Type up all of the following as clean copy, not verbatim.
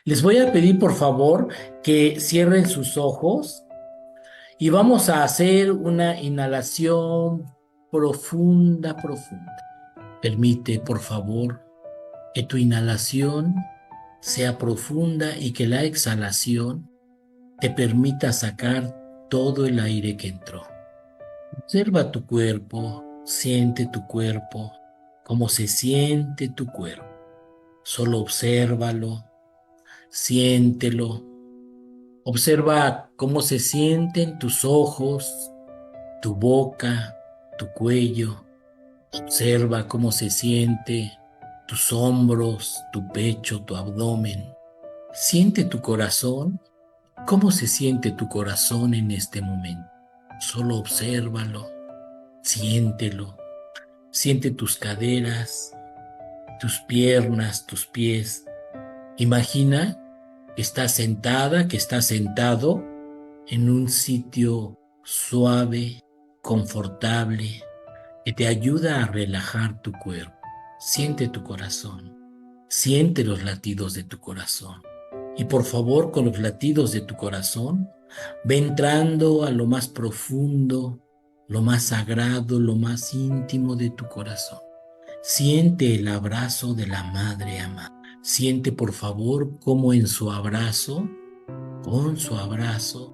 Les voy a pedir por favor que cierren sus ojos y vamos a hacer una inhalación profunda, profunda. Permite por favor que tu inhalación sea profunda y que la exhalación te permita sacar todo el aire que entró. Observa tu cuerpo, siente tu cuerpo, cómo se siente tu cuerpo. Solo obsérvalo, siéntelo. Observa cómo se sienten tus ojos, tu boca, tu cuello. Observa cómo se siente tus hombros, tu pecho, tu abdomen. Siente tu corazón. ¿Cómo se siente tu corazón en este momento? Solo obsérvalo, siéntelo. Siente tus caderas, tus piernas, tus pies. Imagina que estás sentada, que estás sentado en un sitio suave, confortable, que te ayuda a relajar tu cuerpo. Siente tu corazón, siente los latidos de tu corazón. Y por favor, con los latidos de tu corazón, ve entrando a lo más profundo, lo más sagrado, lo más íntimo de tu corazón. Siente el abrazo de la Madre amada. Siente por favor cómo en su abrazo, con su abrazo,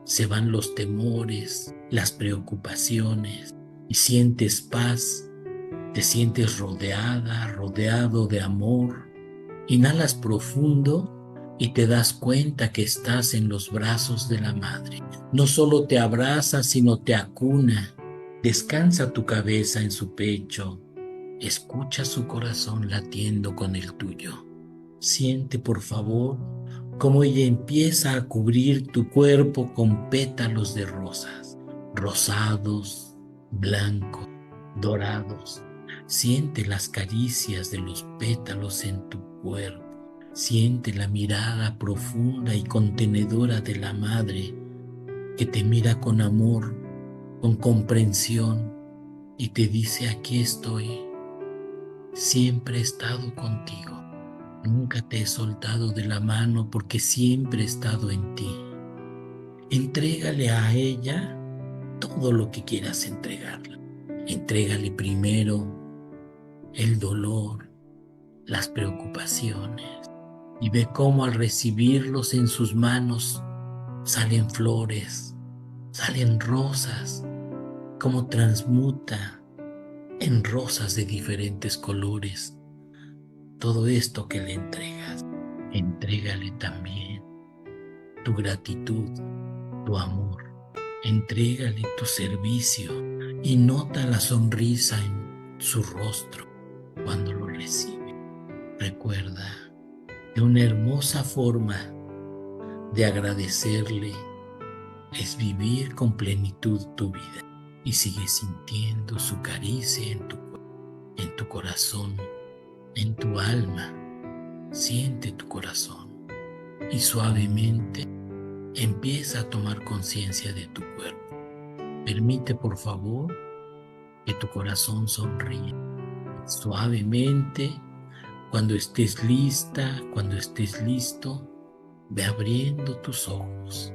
se van los temores, las preocupaciones y sientes paz, te sientes rodeada, rodeado de amor. Inhalas profundo y te das cuenta que estás en los brazos de la Madre. No solo te abraza, sino te acuna. Descansa tu cabeza en su pecho. Escucha su corazón latiendo con el tuyo. Siente, por favor, cómo ella empieza a cubrir tu cuerpo con pétalos de rosas, rosados, blancos, dorados. Siente las caricias de los pétalos en tu cuerpo. Siente la mirada profunda y contenedora de la Madre que te mira con amor, con comprensión y te dice: aquí estoy, siempre he estado contigo, nunca te he soltado de la mano porque siempre he estado en ti. Entrégale a ella todo lo que quieras entregarle. Entrégale primero el dolor, las preocupaciones, y ve cómo al recibirlos en sus manos salen flores, salen rosas, cómo transmuta en rosas de diferentes colores todo esto que le entregas. Entrégale también tu gratitud, tu amor, entrégale tu servicio y nota la sonrisa en su rostro cuando lo recibe. Recuerda que una hermosa forma de agradecerle es vivir con plenitud tu vida y sigue sintiendo su caricia en tu corazón, en tu alma. Siente tu corazón y suavemente empieza a tomar conciencia de tu cuerpo. Permite por favor que tu corazón sonríe suavemente. Cuando estés lista, cuando estés listo, ve abriendo tus ojos,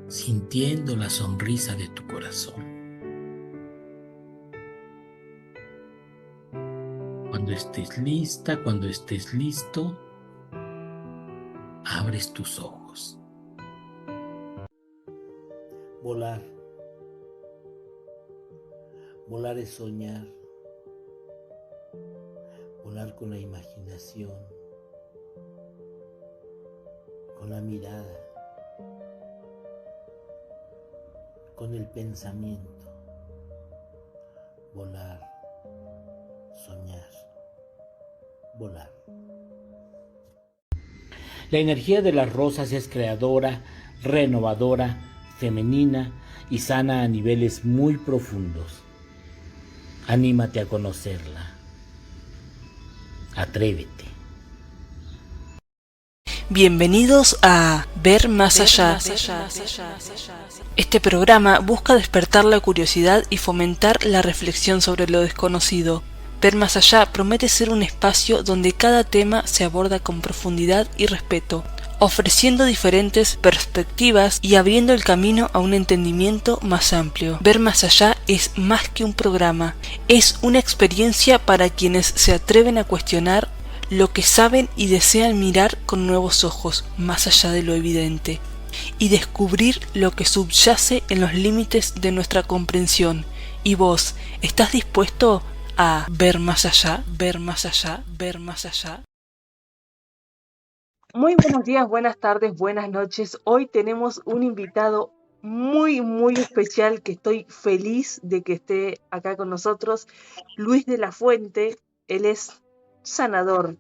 sintiendo la sonrisa de tu corazón. Cuando estés lista, cuando estés listo, abres tus ojos. Volar. Volar es soñar. Volar con la imaginación, con la mirada, con el pensamiento. Volar, soñar, volar. La energía de las rosas es creadora, renovadora, femenina y sana a niveles muy profundos. Anímate a conocerla. Atrévete. Bienvenidos a Ver Más Allá. Este programa busca despertar la curiosidad y fomentar la reflexión sobre lo desconocido. Ver Más Allá promete ser un espacio donde cada tema se aborda con profundidad y respeto, ofreciendo diferentes perspectivas y abriendo el camino a un entendimiento más amplio. Ver Más Allá es más que un programa, es una experiencia para quienes se atreven a cuestionar lo que saben y desean mirar con nuevos ojos, más allá de lo evidente, y descubrir lo que subyace en los límites de nuestra comprensión. ¿Y vos, estás dispuesto a ver más allá, ver más allá, ver más allá? Muy buenos días, buenas tardes, buenas noches. Hoy tenemos un invitado muy especial que estoy feliz de que esté acá con nosotros, Luis de la Fuente. Él es sanador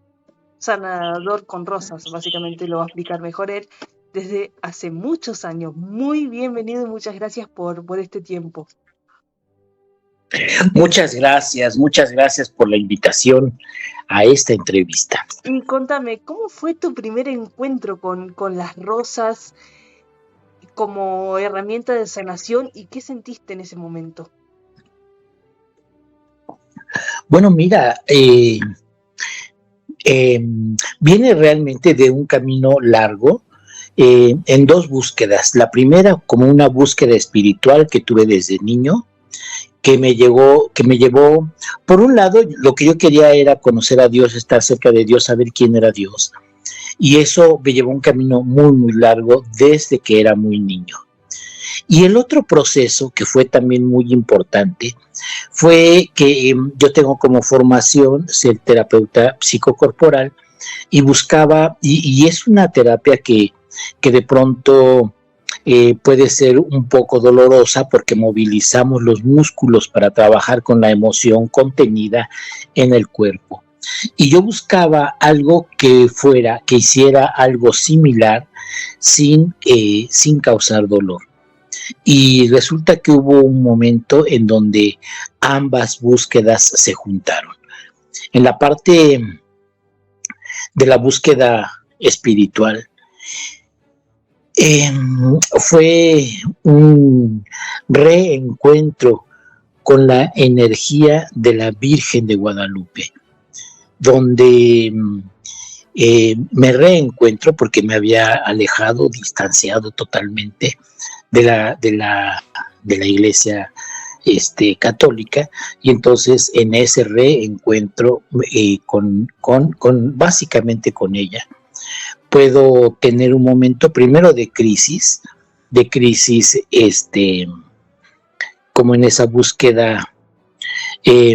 con rosas, básicamente lo va a explicar mejor él, desde hace muchos años. Muy bienvenido y muchas gracias por este tiempo. Muchas gracias por la invitación a esta entrevista. Y contame, ¿cómo fue tu primer encuentro con las rosas como herramienta de sanación y qué sentiste en ese momento? Bueno, mira, viene realmente de un camino largo en dos búsquedas. La primera como una búsqueda espiritual que tuve desde niño, que me llevó, por un lado, lo que yo quería era conocer a Dios, estar cerca de Dios, saber quién era Dios. Y eso me llevó un camino muy largo desde que era muy niño. Y el otro proceso que fue también muy importante fue que yo tengo como formación ser terapeuta psicocorporal y buscaba, y es una terapia que de pronto puede ser un poco dolorosa porque movilizamos los músculos para trabajar con la emoción contenida en el cuerpo. Y yo buscaba algo que hiciera algo similar sin causar dolor. Y resulta que hubo un momento en donde ambas búsquedas se juntaron. En la parte de la búsqueda espiritual, fue un reencuentro con la energía de la Virgen de Guadalupe, donde me reencuentro porque me había alejado, distanciado totalmente de la iglesia católica, y entonces en ese reencuentro básicamente con ella, puedo tener un momento primero de crisis, como en esa búsqueda y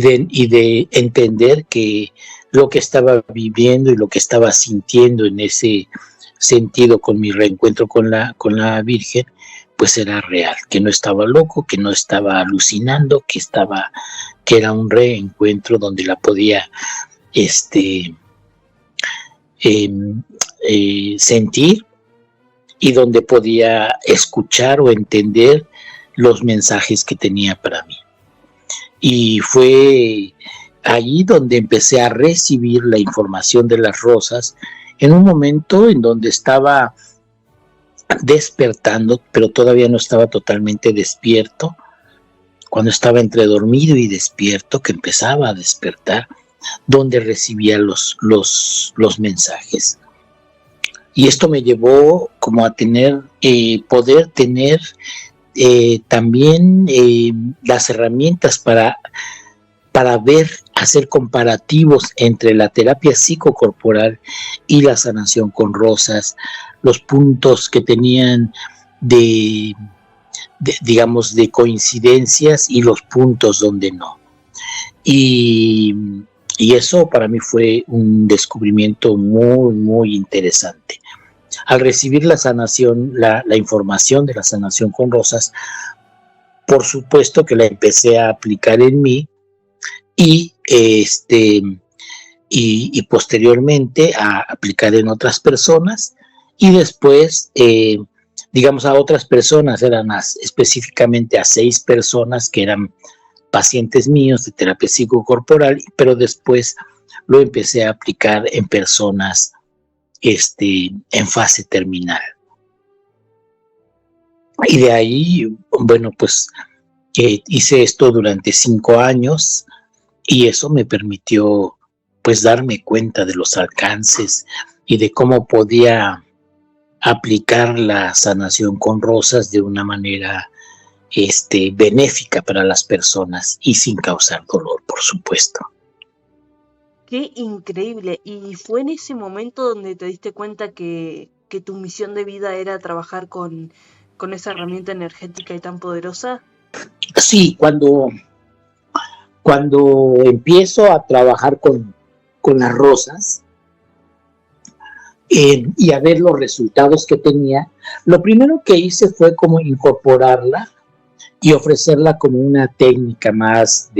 de entender que lo que estaba viviendo y lo que estaba sintiendo en ese sentido con mi reencuentro con la Virgen, pues era real, que no estaba loco, que no estaba alucinando, que era un reencuentro donde la podía sentir y donde podía escuchar o entender los mensajes que tenía para mí. Y fue allí donde empecé a recibir la información de las rosas en un momento en donde estaba despertando, pero todavía no estaba totalmente despierto. Cuando estaba entre dormido y despierto, que empezaba a despertar, donde recibía los mensajes. Y esto me llevó como a poder tener también las herramientas para hacer comparativos entre la terapia psicocorporal y la sanación con rosas, los puntos que tenían digamos, de coincidencias y los puntos donde no. Y eso para mí fue un descubrimiento muy interesante. Al recibir la sanación, la información de la sanación con rosas, por supuesto que la empecé a aplicar en mí y posteriormente a aplicar en otras personas, y después, digamos, a otras personas, eran específicamente a 6 personas que eran pacientes míos de terapia psicocorporal, pero después lo empecé a aplicar en personas en fase terminal. Y de ahí, bueno, pues hice esto durante 5 años, Y eso me permitió pues darme cuenta de los alcances y de cómo podía aplicar la sanación con rosas de una manera benéfica para las personas y sin causar dolor, por supuesto. Qué increíble. ¿Y fue en ese momento donde te diste cuenta que tu misión de vida era trabajar con esa herramienta energética y tan poderosa? Sí, cuando empiezo a trabajar con las rosas y a ver los resultados que tenía, lo primero que hice fue como incorporarla y ofrecerla como una técnica más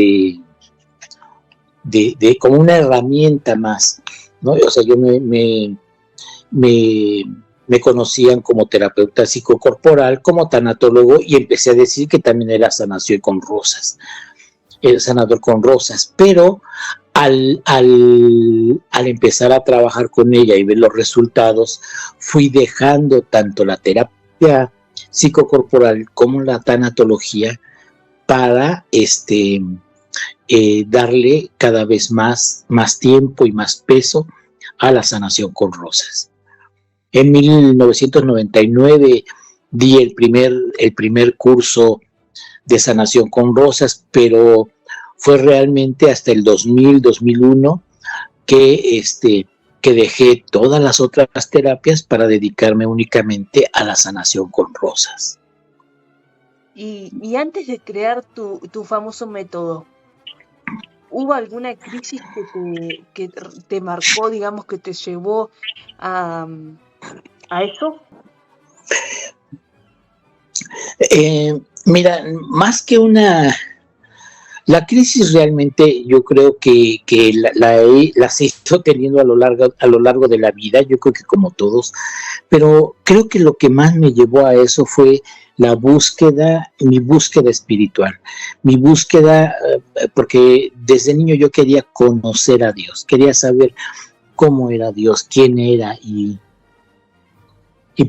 como una herramienta más, ¿no? O sea, yo me conocían como terapeuta psicocorporal, como tanatólogo, y empecé a decir que también era sanación con rosas, el sanador con rosas, pero al empezar a trabajar con ella y ver los resultados, fui dejando tanto la terapia psicocorporal como la tanatología para darle cada vez más tiempo y más peso a la sanación con rosas. En 1999 di el primer curso de sanación con rosas, pero fue realmente hasta el 2001 que dejé todas las otras terapias para dedicarme únicamente a la sanación con rosas. Y antes de crear tu famoso método, ¿hubo alguna crisis que te marcó, digamos, que te llevó a eso? Mira, más que la crisis realmente yo creo que las he ido teniendo a lo largo de la vida, yo creo que como todos, pero creo que lo que más me llevó a eso fue mi búsqueda espiritual, mi búsqueda, porque desde niño yo quería conocer a Dios, quería saber cómo era Dios, quién era, y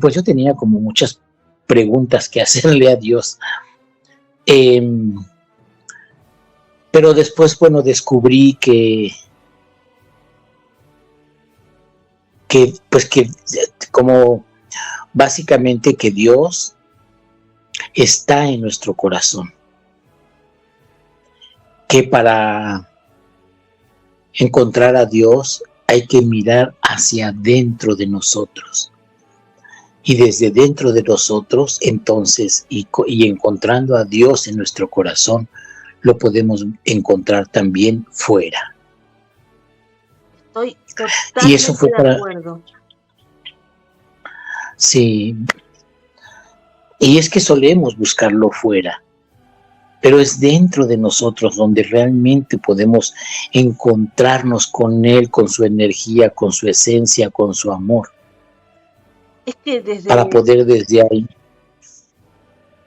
pues yo tenía como muchas preguntas que hacerle a Dios. Pero después, bueno, descubrí que como básicamente que Dios está en nuestro corazón, que para encontrar a Dios hay que mirar hacia dentro de nosotros. Y desde dentro de nosotros, entonces, y encontrando a Dios en nuestro corazón, lo podemos encontrar también fuera. Estoy totalmente y eso fue de acuerdo. Sí. Y es que solemos buscarlo fuera, pero es dentro de nosotros donde realmente podemos encontrarnos con Él, con su energía, con su esencia, con su amor. Es que para poder desde ahí.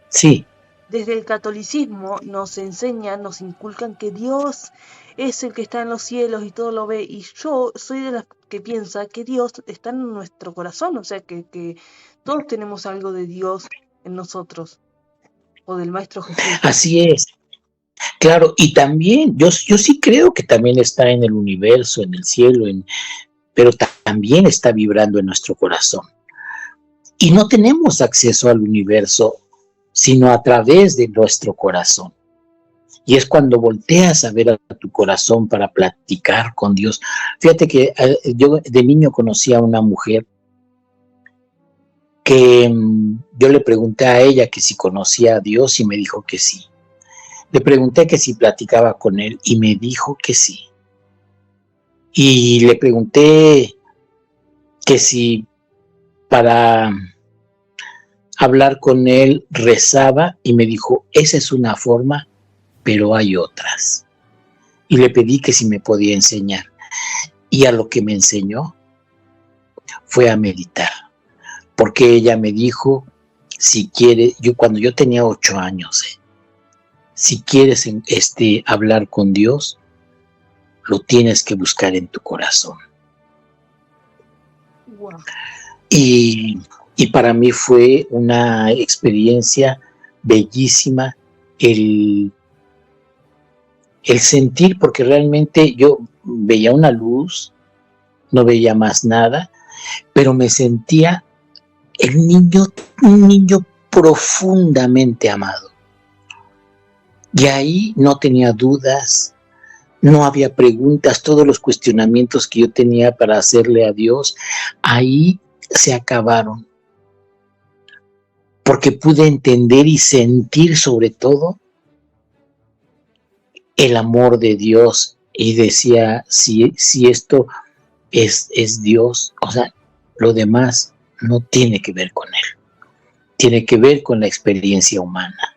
Sí. Desde el catolicismo nos enseñan, nos inculcan que Dios es el que está en los cielos y todo lo ve. Y yo soy de las que piensa que Dios está en nuestro corazón, o sea que todos tenemos algo de Dios en nosotros, o del Maestro Jesús. Así es. Claro, y también, yo sí creo que también está en el universo, en el cielo, pero también está vibrando en nuestro corazón. Y no tenemos acceso al universo sino a través de nuestro corazón. Y es cuando volteas a ver a tu corazón para platicar con Dios. Fíjate que yo de niño conocí a una mujer que yo le pregunté a ella que si conocía a Dios y me dijo que sí. Le pregunté que si platicaba con Él y me dijo que sí. Y le pregunté que si para hablar con Él rezaba y me dijo, esa es una forma, pero hay otras. Y le pedí que si me podía enseñar. Y a lo que me enseñó fue a meditar. Porque ella me dijo, si quiere, cuando yo tenía 8 años, si quieres hablar con Dios, lo tienes que buscar en tu corazón. Wow. Y para mí fue una experiencia bellísima el el sentir, porque realmente yo veía una luz, no veía más nada, pero me sentía un niño profundamente amado. Y ahí no tenía dudas, no había preguntas, todos los cuestionamientos que yo tenía para hacerle a Dios, ahí se acabaron. Porque pude entender y sentir sobre todo el amor de Dios. Y decía, si esto es Dios, o sea, lo demás no tiene que ver con Él. Tiene que ver con la experiencia humana.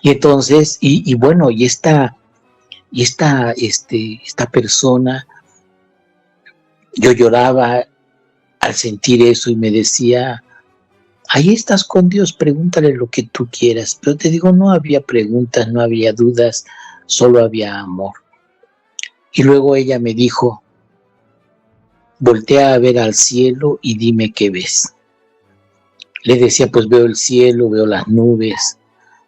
Y entonces, y bueno, esta persona, yo lloraba al sentir eso y me decía, ahí estás con Dios, pregúntale lo que tú quieras. Pero te digo, no había preguntas, no había dudas, solo había amor. Y luego ella me dijo, voltea a ver al cielo y dime qué ves. Le decía, pues veo el cielo, veo las nubes,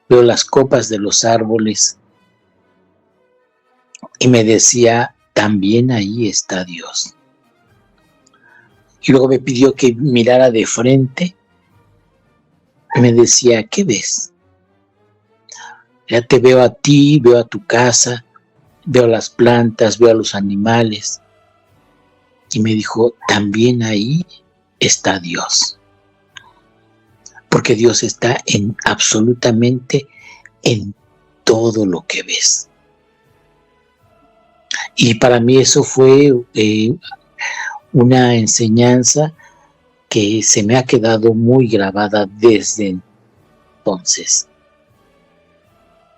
veo las copas de los árboles. Y me decía, también ahí está Dios. Y luego me pidió que mirara de frente. Me decía, ¿qué ves? Ya te veo a ti, veo a tu casa, veo las plantas, veo a los animales. Y me dijo, también ahí está Dios. Porque Dios está absolutamente en todo lo que ves. Y para mí eso fue una enseñanza que se me ha quedado muy grabada desde entonces.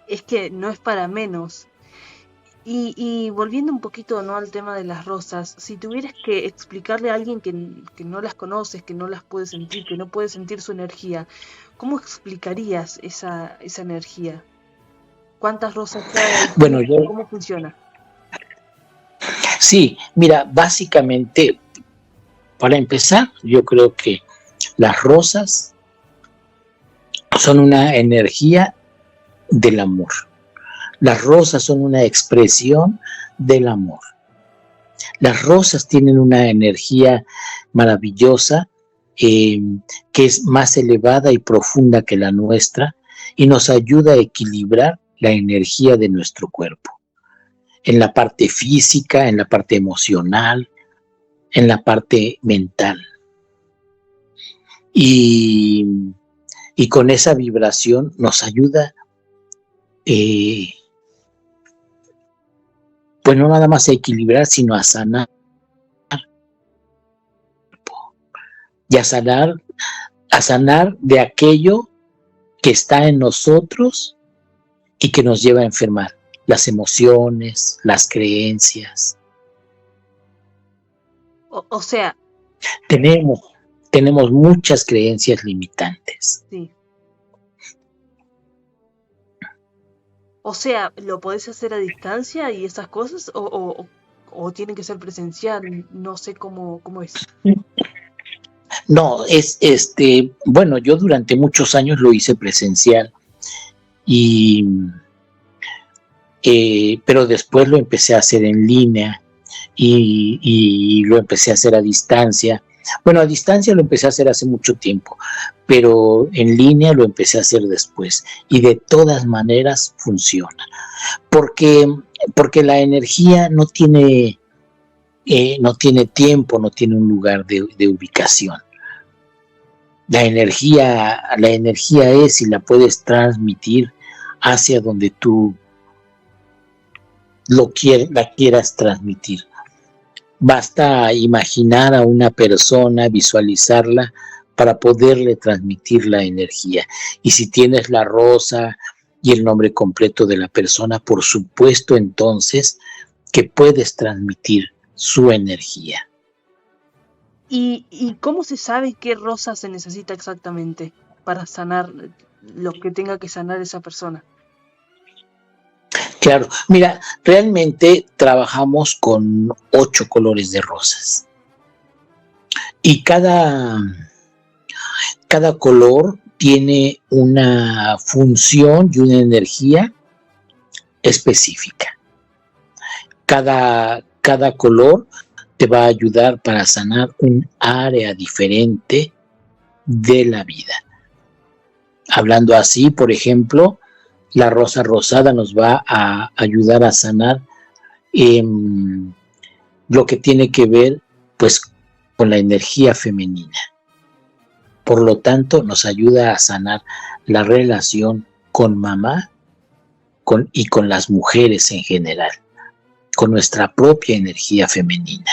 Es que no es para menos. Y volviendo un poquito, ¿no?, al tema de las rosas, si tuvieras que explicarle a alguien que no las conoces, que no las puede sentir, que no puede sentir su energía, ¿cómo explicarías esa energía? ¿Cuántas rosas hay? Bueno, ¿Cómo funciona? Sí, mira, básicamente, para empezar, yo creo que las rosas son una energía del amor. Las rosas son una expresión del amor. Las rosas tienen una energía maravillosa que es más elevada y profunda que la nuestra y nos ayuda a equilibrar la energía de nuestro cuerpo. En la parte física, en la parte emocional, en la parte mental. Y con esa vibración nos ayuda pues no nada más a equilibrar, sino a sanar. Y a sanar de aquello que está en nosotros y que nos lleva a enfermar. Las emociones, las creencias. O sea... Tenemos muchas creencias limitantes. Sí. O sea, ¿lo podés hacer a distancia y esas cosas? ¿O tiene que ser presencial? No sé cómo es. No, bueno, yo durante muchos años lo hice presencial. Pero después lo empecé a hacer en línea y lo empecé a hacer a distancia. Bueno, a distancia lo empecé a hacer hace mucho tiempo, pero en línea lo empecé a hacer después y de todas maneras funciona. Porque la energía no tiene tiempo, no tiene un lugar de ubicación. La energía es y la puedes transmitir hacia donde tú la quieras transmitir. Basta imaginar a una persona, visualizarla para poderle transmitir la energía. Y si tienes la rosa y el nombre completo de la persona, por supuesto entonces que puedes transmitir su energía. ¿Y cómo se sabe qué rosa se necesita exactamente para sanar lo que tenga que sanar esa persona? Claro, mira, realmente trabajamos con 8 colores de rosas. Y cada Cada color tiene una función y una energía específica. Cada color te va a ayudar para sanar un área diferente de la vida. Hablando así, por ejemplo, la rosa rosada nos va a ayudar a sanar lo que tiene que ver, pues, con la energía femenina. Por lo tanto, nos ayuda a sanar la relación con mamá y con las mujeres en general, con nuestra propia energía femenina.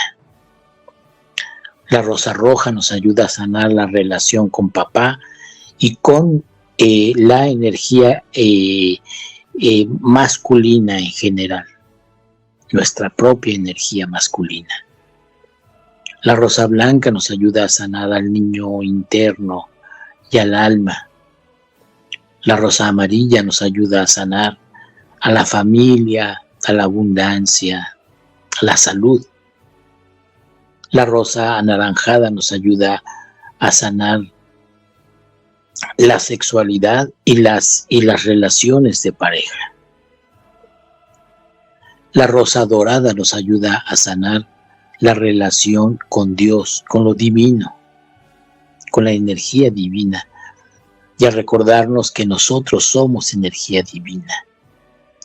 La rosa roja nos ayuda a sanar la relación con papá y con la energía masculina en general, nuestra propia energía masculina. La rosa blanca nos ayuda a sanar al niño interno y al alma. La rosa amarilla nos ayuda a sanar a la familia, a la abundancia, a la salud. La rosa anaranjada nos ayuda a sanar la sexualidad y las relaciones de pareja. La rosa dorada nos ayuda a sanar la relación con Dios, con lo divino, con la energía divina, y a recordarnos que nosotros somos energía divina,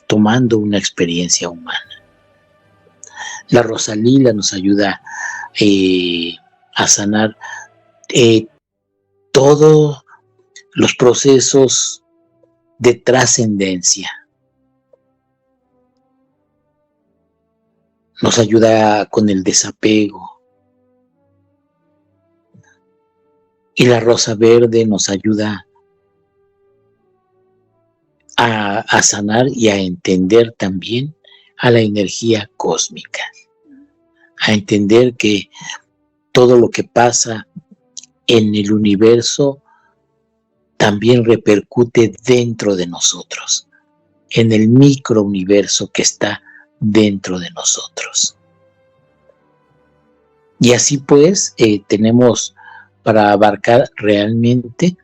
tomando una experiencia humana. La rosa lila nos ayuda a sanar todos los procesos de trascendencia. Nos ayuda con el desapego. Y la rosa verde nos ayuda a sanar y a entender también a la energía cósmica. A entender que todo lo que pasa en el universo también repercute dentro de nosotros, en el microuniverso que está dentro de nosotros. Y así pues tenemos para abarcar realmente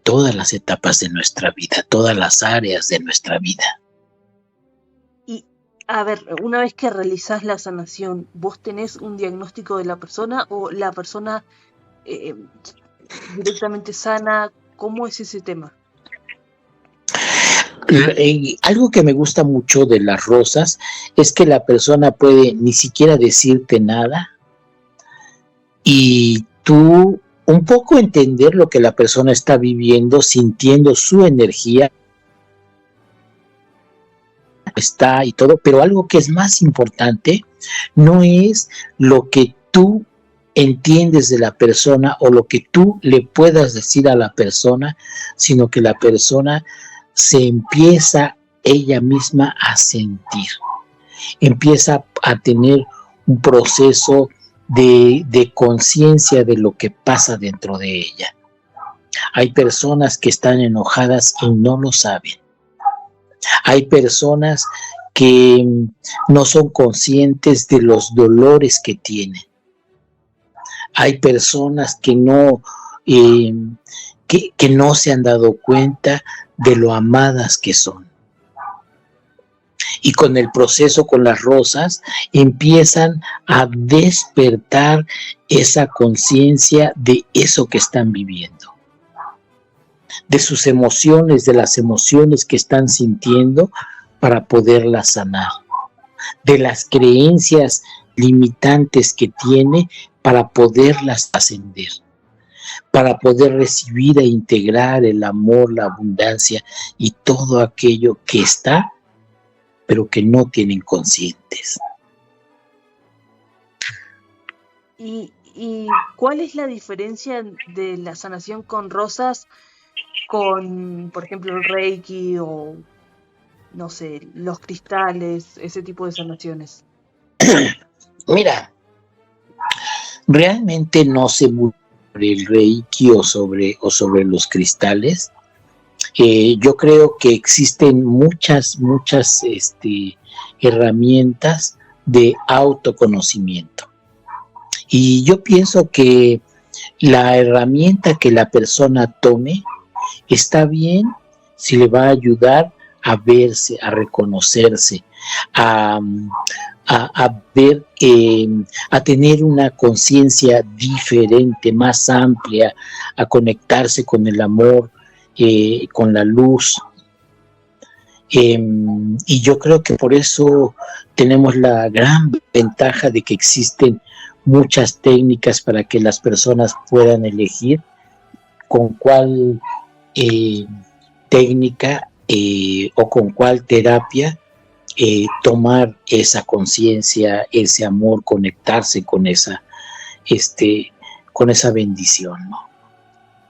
todas las etapas de nuestra vida, todas las áreas de nuestra vida. Y a ver, una vez que realizás la sanación, ¿vos tenés un diagnóstico de la persona o la persona directamente sana? ¿Cómo es ese tema? Algo que me gusta mucho de las rosas es que la persona puede ni siquiera decirte nada y tú un poco entender lo que la persona está viviendo, sintiendo su energía está y todo, pero algo que es más importante no es lo que tú entiendes de la persona o lo que tú le puedas decir a la persona, sino que la persona se empieza ella misma a sentir, empieza a tener un proceso de conciencia de lo que pasa dentro de ella. Hay personas que están enojadas y no lo saben. Hay personas que no son conscientes de los dolores que tienen. Hay personas que no se han dado cuenta de lo amadas que son. Y con el proceso con las rosas empiezan a despertar esa conciencia de eso que están viviendo, de sus emociones, de las emociones que están sintiendo para poderlas sanar, de las creencias limitantes que tiene para poderlas ascender, para poder recibir e integrar el amor, la abundancia y todo aquello que está, pero que no tienen conscientes. ¿Y cuál es la diferencia de la sanación con rosas con, por ejemplo, el Reiki o, no sé, los cristales, ese tipo de sanaciones? Mira, realmente no sé mucho sobre el Reiki o sobre los cristales. Yo creo que existen muchas herramientas de autoconocimiento. Y yo pienso que La herramienta que la persona tome está bien si le va a ayudar a verse, a reconocerse, a, a ver, a tener una conciencia diferente, más amplia, a conectarse con el amor, con la luz. Y yo creo que por eso tenemos la gran ventaja de que existen muchas técnicas para que las personas puedan elegir con cuál técnica o con cuál terapia tomar esa conciencia, ese amor, conectarse con esa bendición, ¿no?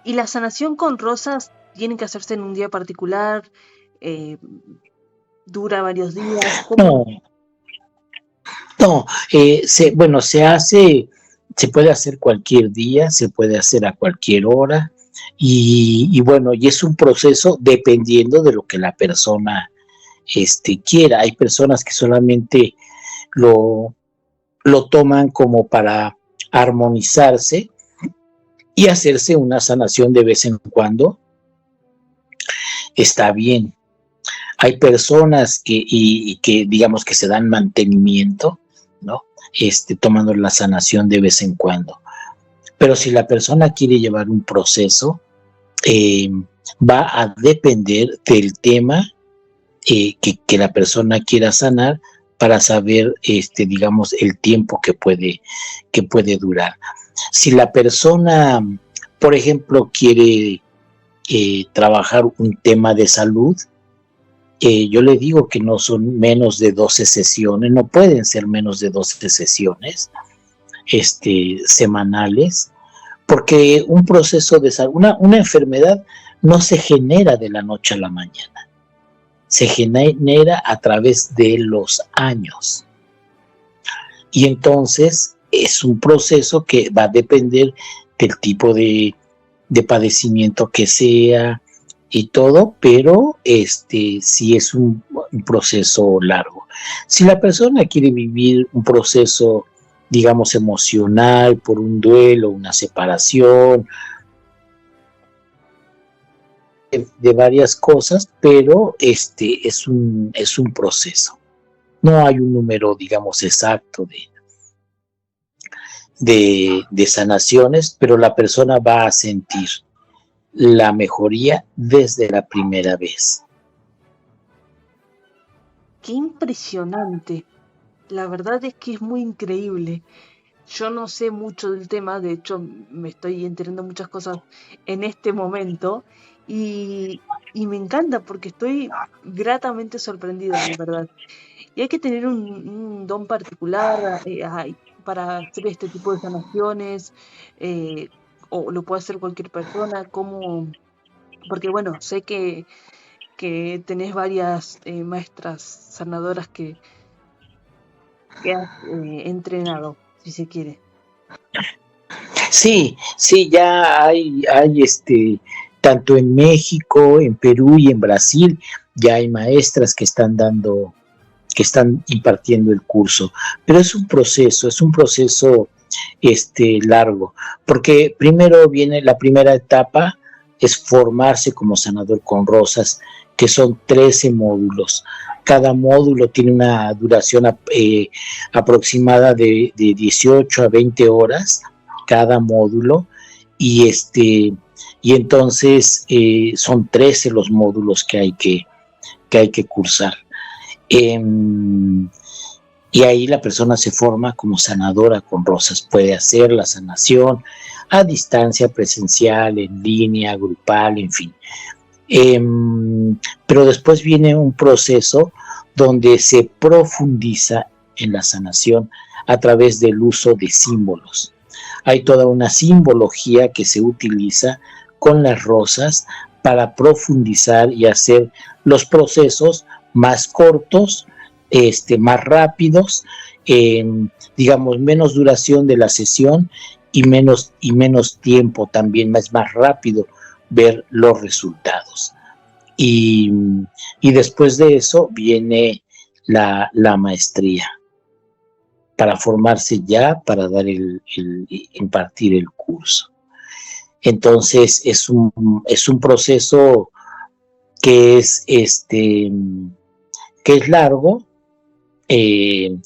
¿Y la sanación con rosas tiene que hacerse en un día particular? ¿Dura varios días? ¿Cómo? No, se puede hacer cualquier día, se puede hacer a cualquier hora, y bueno, y es un proceso dependiendo de lo que la persona quiera. Hay personas que solamente lo toman como para armonizarse y hacerse una sanación de vez en cuando. Está bien. Hay personas que digamos que se dan mantenimiento, ¿no? Tomando la sanación de vez en cuando. Pero si la persona quiere llevar un proceso, va a depender del tema que la persona quiera sanar para saber, digamos, el tiempo que puede durar. Si la persona, por ejemplo, quiere trabajar un tema de salud, yo le digo que no son menos de 12 sesiones, no pueden ser menos de 12 sesiones semanales, porque un proceso de salud, una enfermedad no se genera de la noche a la mañana, se genera a través de los años. Y entonces es un proceso que va a depender del tipo de padecimiento que sea y todo, pero sí es un proceso largo. Si la persona quiere vivir un proceso, digamos, emocional, por un duelo, una separación, de varias cosas, pero es un proceso. No hay un número, digamos, exacto de sanaciones, pero la persona va a sentir la mejoría desde la primera vez. ¡Qué impresionante! La verdad es que es muy increíble. Yo no sé mucho del tema, de hecho me estoy enterando muchas cosas en este momento y me encanta porque estoy gratamente sorprendida, la verdad. Y hay que tener un don particular para hacer este tipo de sanaciones, o lo puede hacer cualquier persona, porque bueno, sé que tenés varias maestras sanadoras que has entrenado, si se quiere. Sí, ya hay tanto en México, en Perú y en Brasil, ya hay maestras que están impartiendo el curso, pero es un proceso largo, porque primero viene la primera etapa, es formarse como sanador con rosas, que son 13 módulos. Cada módulo tiene una duración aproximada de 18 a 20 horas, cada módulo, y entonces son 13 los módulos que hay que cursar. Y ahí la persona se forma como sanadora con rosas, puede hacer la sanación a distancia, presencial, en línea, grupal, en fin. Pero después viene un proceso donde se profundiza en la sanación a través del uso de símbolos. Hay toda una simbología que se utiliza con las rosas para profundizar y hacer los procesos más cortos, más rápidos, digamos, menos duración de la sesión y menos tiempo también, más rápido ver los resultados. Y después de eso viene la maestría para formarse ya, para dar impartir el curso. Entonces es un proceso que es, que es largo, eh,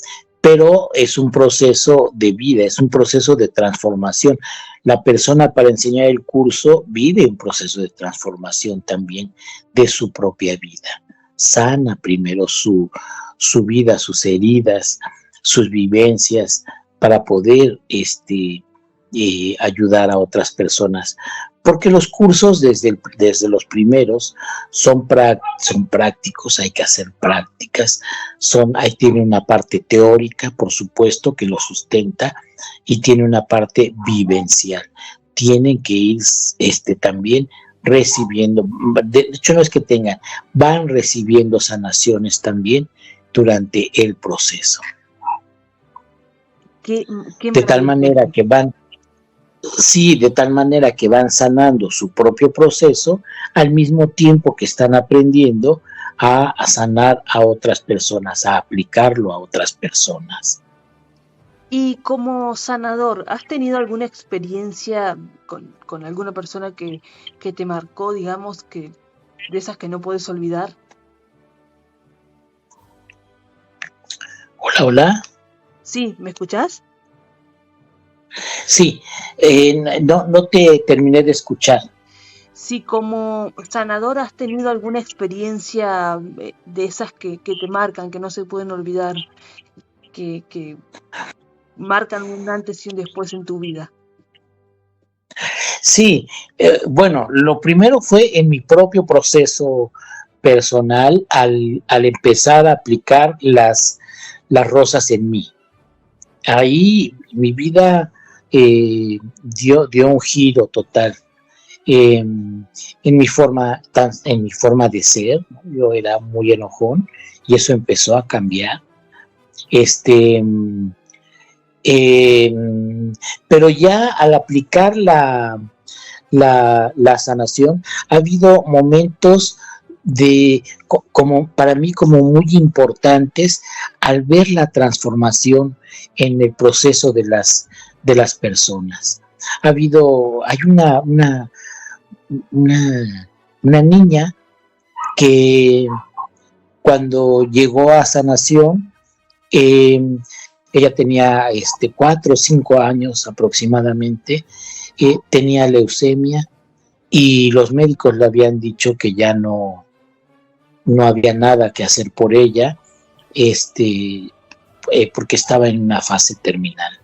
pero es un proceso de vida, es un proceso de transformación. La persona para enseñar el curso vive un proceso de transformación también de su propia vida. Sana primero su vida, sus heridas, sus vivencias, para poder ayudar a otras personas. Porque los cursos desde los primeros son prácticos, hay que hacer prácticas, ahí tiene una parte teórica, por supuesto, que lo sustenta, y tiene una parte vivencial. Tienen que ir también recibiendo, de hecho no es que tengan, van recibiendo sanaciones también durante el proceso. Qué De tal manera que van, sí, de tal manera que van sanando su propio proceso al mismo tiempo que están aprendiendo a sanar a otras personas, a aplicarlo a otras personas. Y como sanador, ¿has tenido alguna experiencia con alguna persona que te marcó, digamos, que de esas que no puedes olvidar? Hola, hola. Sí, ¿me escuchás? Sí, no te terminé de escuchar. Si como sanador has tenido alguna experiencia de esas que te marcan, que no se pueden olvidar, que marcan un antes y un después en tu vida. Sí, bueno, lo primero fue en mi propio proceso personal al empezar a aplicar las rosas en mí. Ahí mi vida dio un giro total. En mi forma de ser, yo era muy enojón y eso empezó a cambiar. Pero ya al aplicar la sanación, ha habido momentos como para mí como muy importantes al ver la transformación en el proceso de las personas. Hay una niña que cuando llegó a sanación, ella tenía 4 o 5 años aproximadamente, tenía leucemia y los médicos le habían dicho que ya no había nada que hacer por ella, porque estaba en una fase terminal.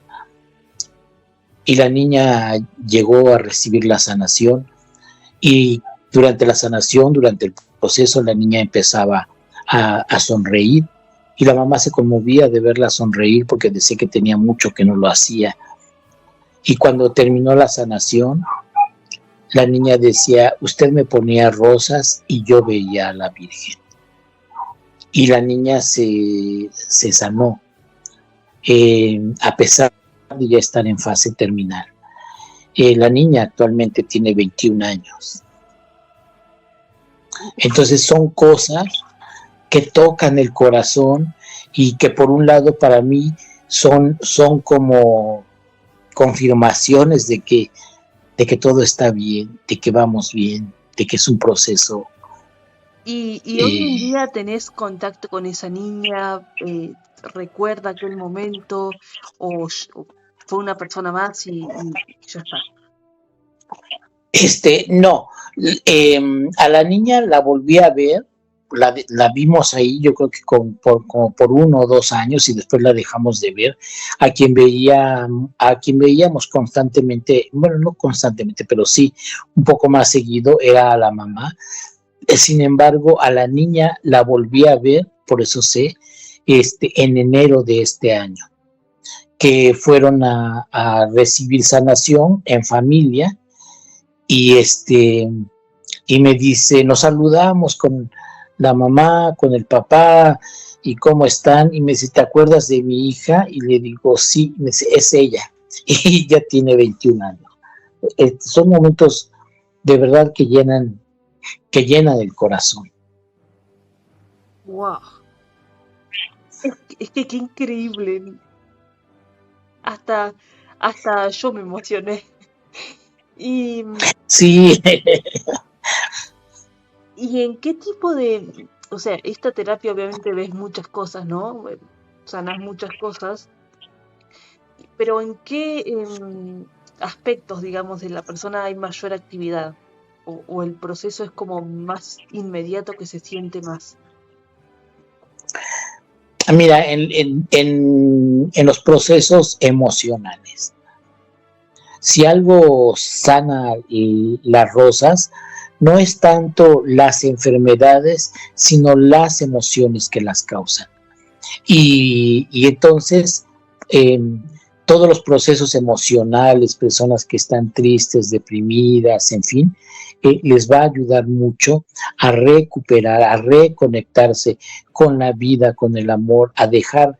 Y la niña llegó a recibir la sanación y durante la sanación, durante el proceso, la niña empezaba a sonreír y la mamá se conmovía de verla sonreír porque decía que tenía mucho que no lo hacía. Y cuando terminó la sanación, la niña decía, usted me ponía rosas y yo veía a la Virgen. Y la niña se sanó, a pesar de ya estar en fase terminal. La niña actualmente tiene 21 años. Entonces son cosas que tocan el corazón y que por un lado para mí son como confirmaciones de que todo está bien, de que vamos bien, de que es un proceso. ¿Y hoy en día tenés contacto con esa niña? ¿Recuerda aquel momento? ¿O fue una persona más y ya está? No, a la niña la volví a ver, la vimos ahí, yo creo que como por 1 o 2 años y después la dejamos de ver. A quien veíamos constantemente, bueno, no constantemente, pero sí un poco más seguido, era a la mamá. Sin embargo, a la niña la volví a ver, por eso sé, en enero de este año, que fueron a recibir sanación en familia. Y y me dice, nos saludamos con la mamá, con el papá, y cómo están, y me dice, ¿te acuerdas de mi hija? Y le digo, sí, me dice, es ella, y ya tiene 21 años. Son momentos de verdad que llenan el corazón. ¡Wow! Es que qué increíble. Hasta yo me emocioné. Y, Sí, ¿Y en qué tipo de, o sea, esta terapia obviamente ves muchas cosas, ¿no? Sanas muchas cosas, pero ¿en qué aspectos, digamos, de la persona hay mayor actividad? O el proceso es como más inmediato que se siente más. mira, en los procesos emocionales, si algo sana las rosas, no es tanto las enfermedades, sino las emociones que las causan. Y entonces, eh, todos los procesos emocionales, personas que están tristes, deprimidas, en fin, les va a ayudar mucho a recuperar, a reconectarse con la vida, con el amor, a dejar,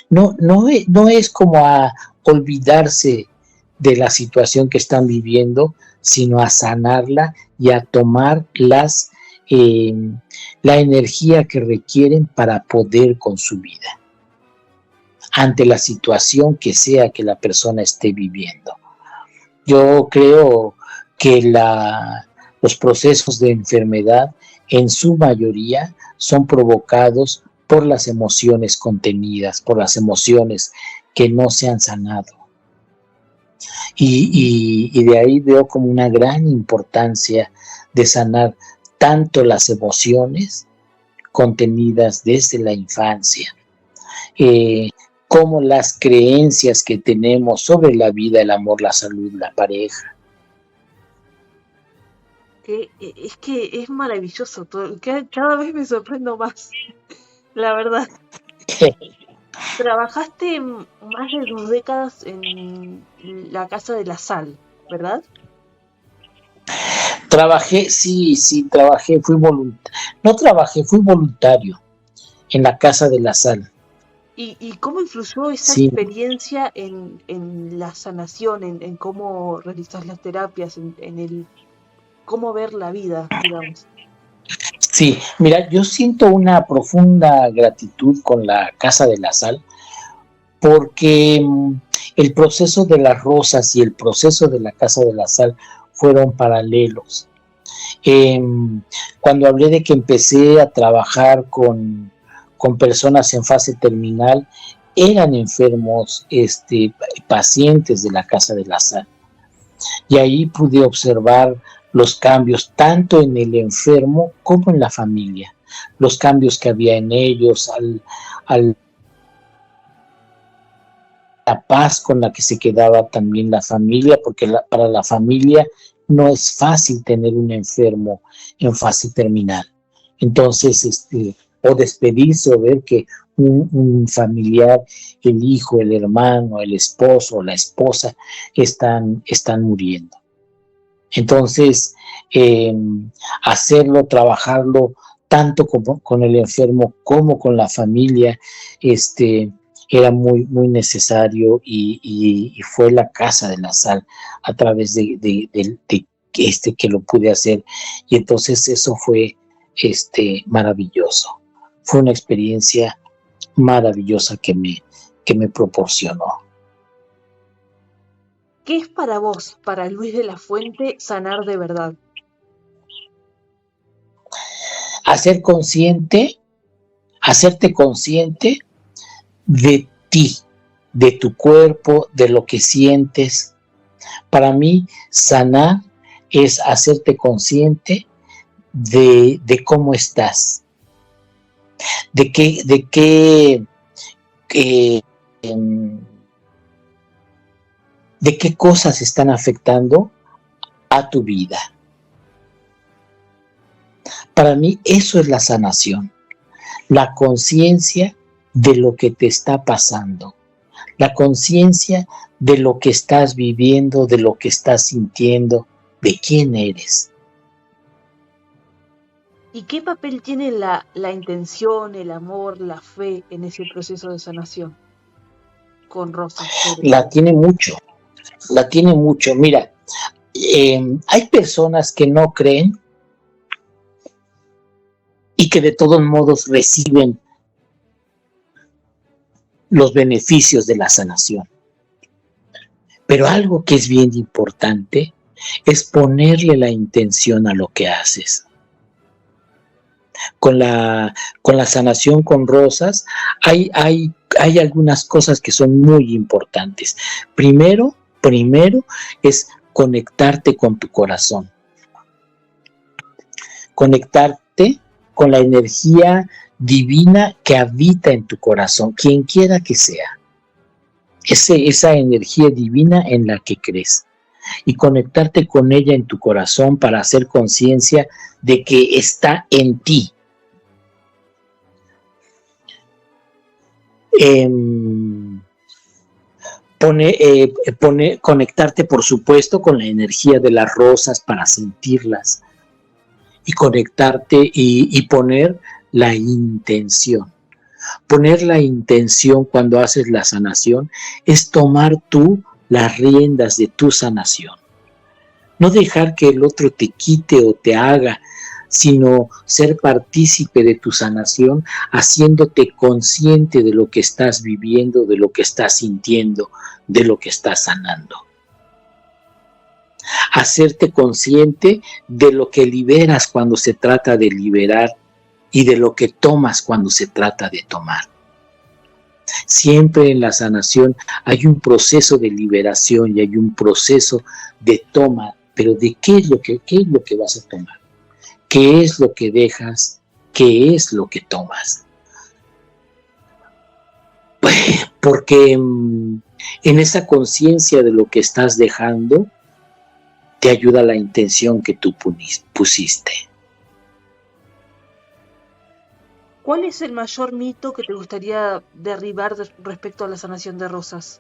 no es como a olvidarse de la situación que están viviendo, sino a sanarla y a tomar eh, la energía que requieren para poder con su vida ante la situación que sea que la persona esté viviendo. Yo creo que los procesos de enfermedad en su mayoría son provocados por las emociones contenidas, por las emociones que no se han sanado. Y de ahí veo como una gran importancia de sanar tanto las emociones contenidas desde la infancia, eh, como las creencias que tenemos sobre la vida, el amor, la salud, la pareja. Es que es maravilloso todo. Cada vez me sorprendo más, la verdad. Trabajaste más de 2 décadas en la Casa de la Sal, ¿verdad? Trabajé, fui voluntario en la Casa de la Sal. ¿Y cómo influyó esa Sí, experiencia en la sanación, en cómo realizar las terapias, en el cómo ver la vida, digamos? sí, mira, yo siento una profunda gratitud con la Casa de la Sal porque el proceso de las rosas y el proceso de la Casa de la Sal fueron paralelos. Eh, Cuando hablé de que empecé a trabajar con personas en fase terminal, eran enfermos, pacientes de la Casa de la Sal. Y ahí pude observar los cambios tanto en el enfermo como en la familia, los cambios que había en ellos, la paz con la que se quedaba también la familia, porque para la familia no es fácil tener un enfermo en fase terminal. Entonces, o despedirse o ver que un familiar, el hijo, el hermano, el esposo, la esposa, están muriendo. Entonces, hacerlo, trabajarlo tanto con el enfermo como con la familia, era muy, muy necesario y fue la Casa de la Sal a través de que lo pude hacer. Y entonces eso fue maravilloso. Fue una experiencia maravillosa que me proporcionó. ¿Qué es para vos, para Luis de la Fuente, sanar de verdad? Hacerte consciente de ti, de tu cuerpo, de lo que sientes. Para mí, sanar es hacerte consciente de cómo estás, de qué cosas están afectando a tu vida. Para mí eso es la sanación, la conciencia de lo que te está pasando, la conciencia de lo que estás viviendo, de lo que estás sintiendo, de quién eres. ¿Y qué papel tiene la intención, el amor, la fe en ese proceso de sanación? Con Rosa, sobre La todo. tiene mucho. Mira, hay personas que no creen y que de todos modos reciben los beneficios de la sanación. Pero algo que es bien importante es ponerle la intención a lo que haces. Con la sanación con rosas hay algunas cosas que son muy importantes. Primero es conectarte con tu corazón. Conectarte con la energía divina que habita en tu corazón, quien quiera que sea. Esa energía divina en la que crees. Y conectarte con ella en tu corazón para hacer conciencia de que está en ti. Conectarte, por supuesto, con la energía de las rosas para sentirlas. Y conectarte y poner la intención. Poner la intención cuando haces la sanación es tomar tú las riendas de tu sanación. No dejar que el otro te quite o te haga, sino ser partícipe de tu sanación, haciéndote consciente de lo que estás viviendo, de lo que estás sintiendo, de lo que estás sanando. Hacerte consciente de lo que liberas cuando se trata de liberar y de lo que tomas cuando se trata de tomar. Siempre en la sanación hay un proceso de liberación y hay un proceso de toma, pero ¿de qué es lo que vas a tomar? ¿Qué es lo que dejas? ¿Qué es lo que tomas? Porque en esa conciencia de lo que estás dejando, te ayuda la intención que tú pusiste. ¿Cuál es el mayor mito que te gustaría derribar respecto a la sanación de rosas?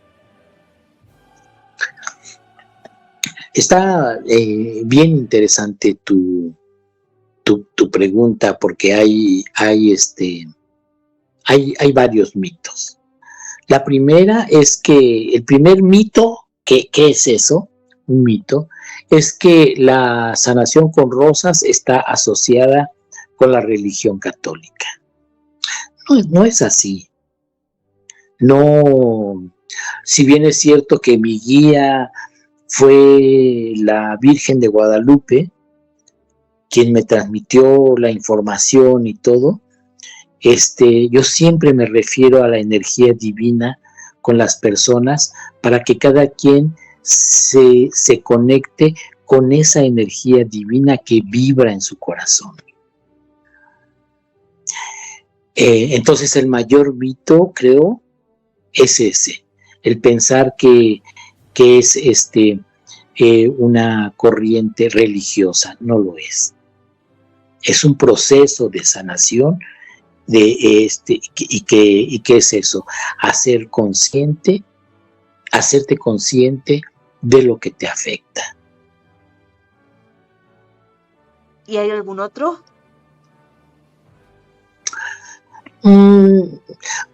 Está bien interesante tu pregunta, porque hay varios mitos. La primera es que el primer mito, ¿qué es eso? Un mito, es que la sanación con rosas está asociada con la religión católica. No es así. No, si bien es cierto que mi guía fue la Virgen de Guadalupe, quien me transmitió la información y todo, yo siempre me refiero a la energía divina con las personas para que cada quien se conecte con esa energía divina que vibra en su corazón. Entonces el mayor mito, creo, es ese, el pensar que es una corriente religiosa. No lo es. Es un proceso de sanación y que es eso, hacerte consciente de lo que te afecta. ¿Y hay algún otro?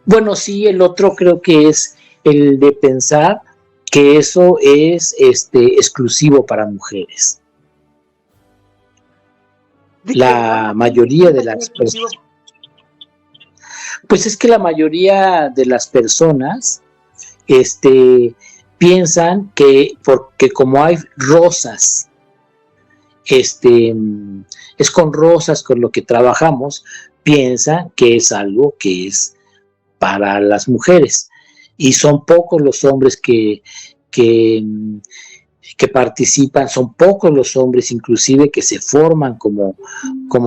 Bueno, sí, el otro creo que es el de pensar que eso es exclusivo para mujeres. La mayoría de las personas, pues es que la mayoría de las personas piensan que porque como hay rosas, es con rosas con lo que trabajamos, piensan que es algo que es para las mujeres, y son pocos los hombres que participan, son pocos los hombres inclusive que se forman como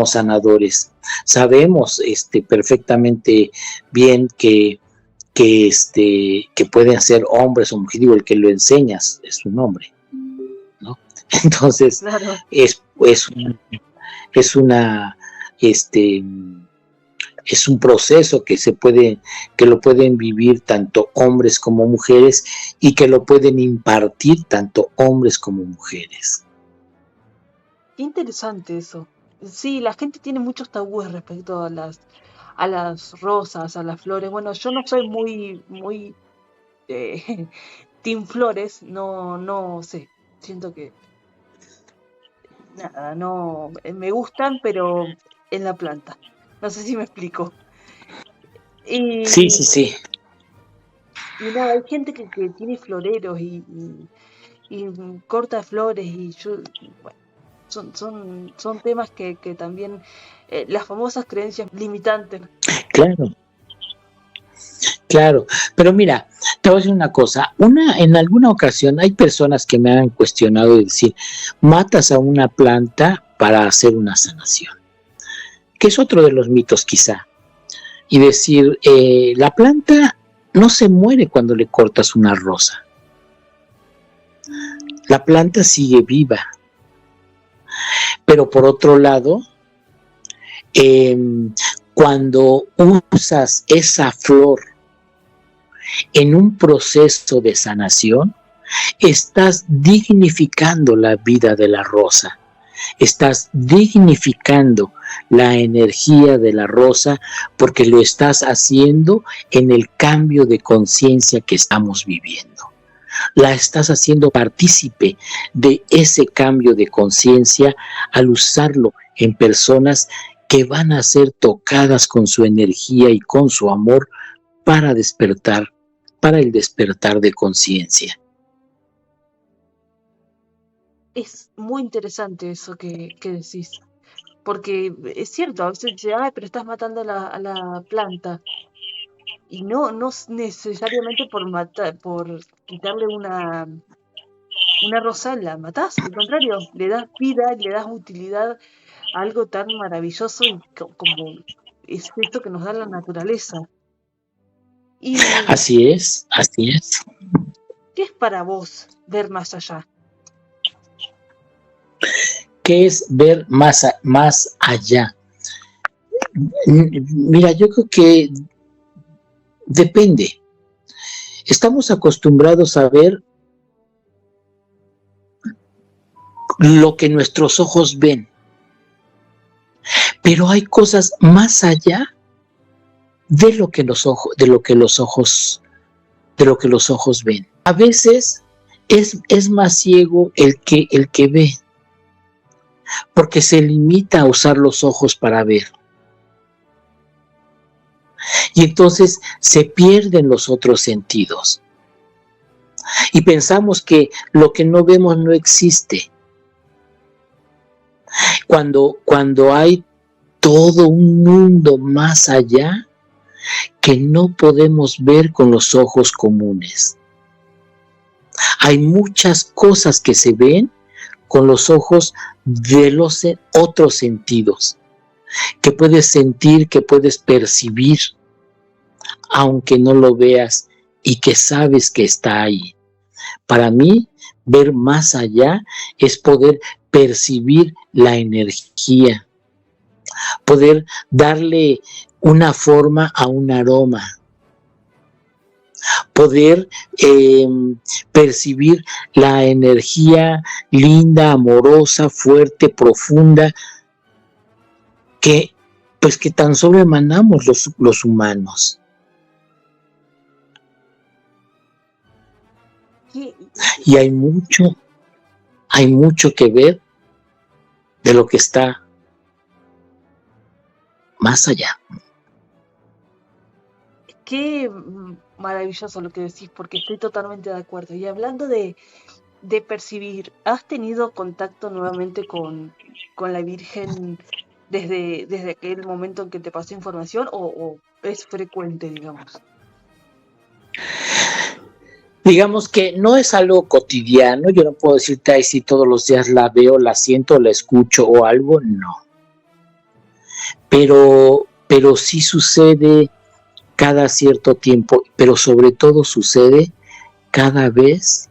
sanadores. Sabemos perfectamente bien que pueden ser hombres o mujeres, digo, el que lo enseñas es un hombre, ¿no? Entonces, claro. Es un proceso que lo pueden vivir tanto hombres como mujeres, y que lo pueden impartir tanto hombres como mujeres. Qué interesante eso. Sí, la gente tiene muchos tabúes respecto a las rosas, a las flores. Bueno, yo no soy muy team flores, no sé. Siento que nada, no me gustan, pero en la planta. No sé si me explico. Sí. Y nada, hay gente que tiene floreros y corta flores y yo, bueno, son temas que también, las famosas creencias limitantes. Claro, claro. Pero mira, te voy a decir una cosa. En alguna ocasión hay personas que me han cuestionado y decir, matas a una planta para hacer una sanación, que es otro de los mitos quizá. Y decir, la planta no se muere cuando le cortas una rosa. La planta sigue viva. Pero por otro lado, cuando usas esa flor en un proceso de sanación, estás dignificando la vida de la rosa, estás dignificando la energía de la rosa porque lo estás haciendo en el cambio de conciencia que estamos viviendo. La estás haciendo partícipe de ese cambio de conciencia al usarlo en personas que van a ser tocadas con su energía y con su amor para despertar, para el despertar de conciencia. Es muy interesante eso que decís, porque es cierto, a veces dice, ay, pero estás matando a la planta. Y no necesariamente por matar, por quitarle una rosa la matás, al contrario, le das vida, le das utilidad a algo tan maravilloso y como es esto que nos da la naturaleza. ¿Y Así es, así es. qué es para vos ver más allá? ¿Qué es ver más allá? Mira, yo creo que depende. Estamos acostumbrados a ver lo que nuestros ojos ven, pero hay cosas más allá de lo que los ojos ven. A veces es más ciego el que ve, porque se limita a usar los ojos para ver. Y entonces se pierden los otros sentidos. Y pensamos que lo que no vemos no existe. Cuando hay todo un mundo más allá que no podemos ver con los ojos comunes. Hay muchas cosas que se ven con los ojos de los otros sentidos, que puedes sentir, que puedes percibir, aunque no lo veas y que sabes que está ahí. Para mí, ver más allá es poder percibir la energía, poder darle una forma a un aroma, poder percibir la energía linda, amorosa, fuerte, profunda, que tan solo emanamos los humanos. Y hay mucho que ver de lo que está más allá. Qué maravilloso lo que decís, porque estoy totalmente de acuerdo. Y hablando de percibir, ¿has tenido contacto nuevamente con la Virgen desde aquel momento en que te pasó información o es frecuente, digamos? Digamos que no es algo cotidiano, yo no puedo decirte, ay, si todos los días la veo, la siento, la escucho o algo, no. Pero sí sucede cada cierto tiempo, pero sobre todo sucede cada vez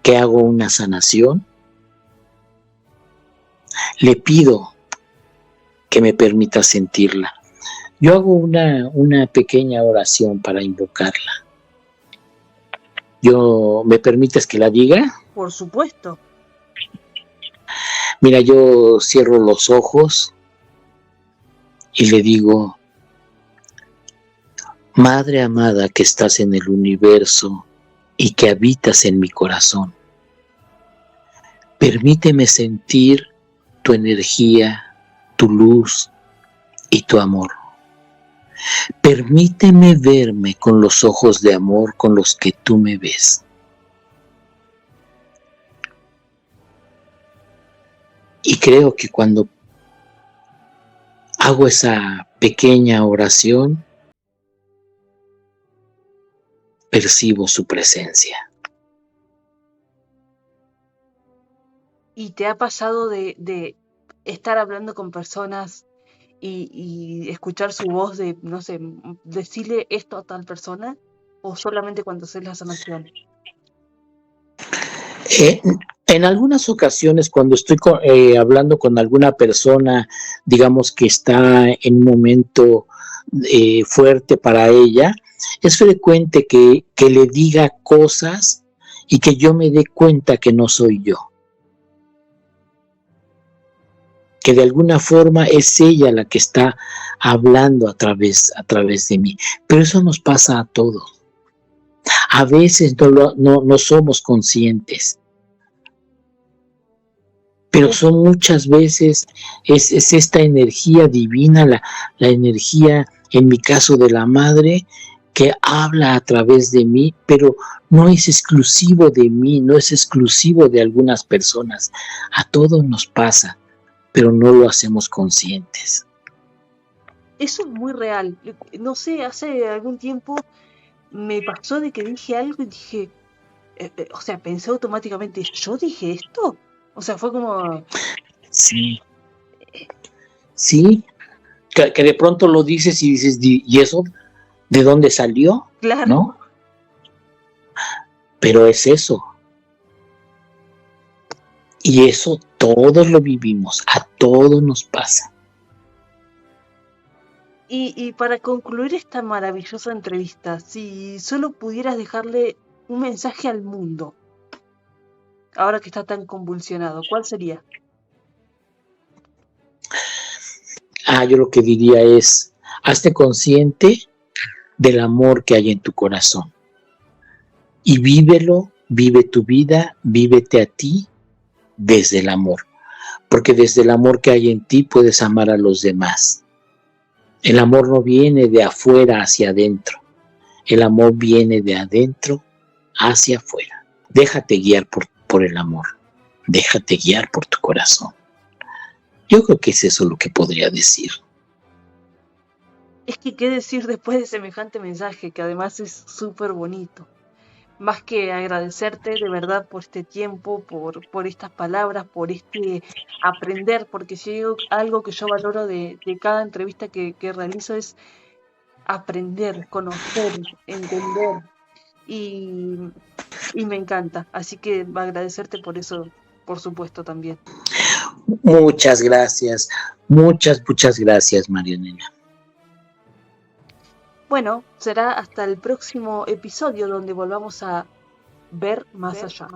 que hago una sanación. Le pido que me permita sentirla. Yo hago una pequeña oración para invocarla. ¿Me permites que la diga? Por supuesto. Mira, yo cierro los ojos y le digo, Madre amada que estás en el universo y que habitas en mi corazón, permíteme sentir tu energía, tu luz y tu amor. Permíteme verme con los ojos de amor con los que tú me ves. Y creo que cuando hago esa pequeña oración, percibo su presencia. ¿Y te ha pasado de estar hablando con personas y escuchar su voz de, no sé, decirle esto a tal persona? ¿O solamente cuando haces la sanación? En algunas ocasiones, cuando estoy hablando con alguna persona, digamos que está en un momento fuerte para ella, es frecuente que le diga cosas y que yo me dé cuenta que no soy yo. Que de alguna forma es ella la que está hablando a través de mí. Pero eso nos pasa a todos. A veces no somos conscientes. Pero son muchas veces, es esta energía divina, la energía, en mi caso de la madre, que habla a través de mí, pero no es exclusivo de mí, no es exclusivo de algunas personas. A todos nos pasa, pero no lo hacemos conscientes. Eso es muy real. No sé, hace algún tiempo me pasó de que dije algo y dije, o sea, pensé automáticamente, ¿yo dije esto? O sea, fue como... Sí, sí, que de pronto lo dices y dices, ¿y eso de dónde salió? Claro. ¿No? Pero es eso. Y eso todos lo vivimos, a todos nos pasa. Y para concluir esta maravillosa entrevista, si solo pudieras dejarle un mensaje al mundo, ahora que está tan convulsionado, ¿cuál sería? Yo lo que diría es, hazte consciente del amor que hay en tu corazón. Y vívelo, vive tu vida, vívete a ti desde el amor. Porque desde el amor que hay en ti puedes amar a los demás. El amor no viene de afuera hacia adentro. El amor viene de adentro hacia afuera. Déjate guiar por el amor. Déjate guiar por tu corazón. Yo creo que es eso lo que podría decir. Es que qué decir después de semejante mensaje, que además es súper bonito. Más que agradecerte de verdad por este tiempo, por estas palabras, por este aprender, porque si hay algo que yo valoro de cada entrevista que realizo es aprender, conocer, entender. Y me encanta. Así que agradecerte por eso, por supuesto, también. Muchas gracias. Muchas gracias, Marianela. Bueno, será hasta el próximo episodio donde volvamos a ver más allá.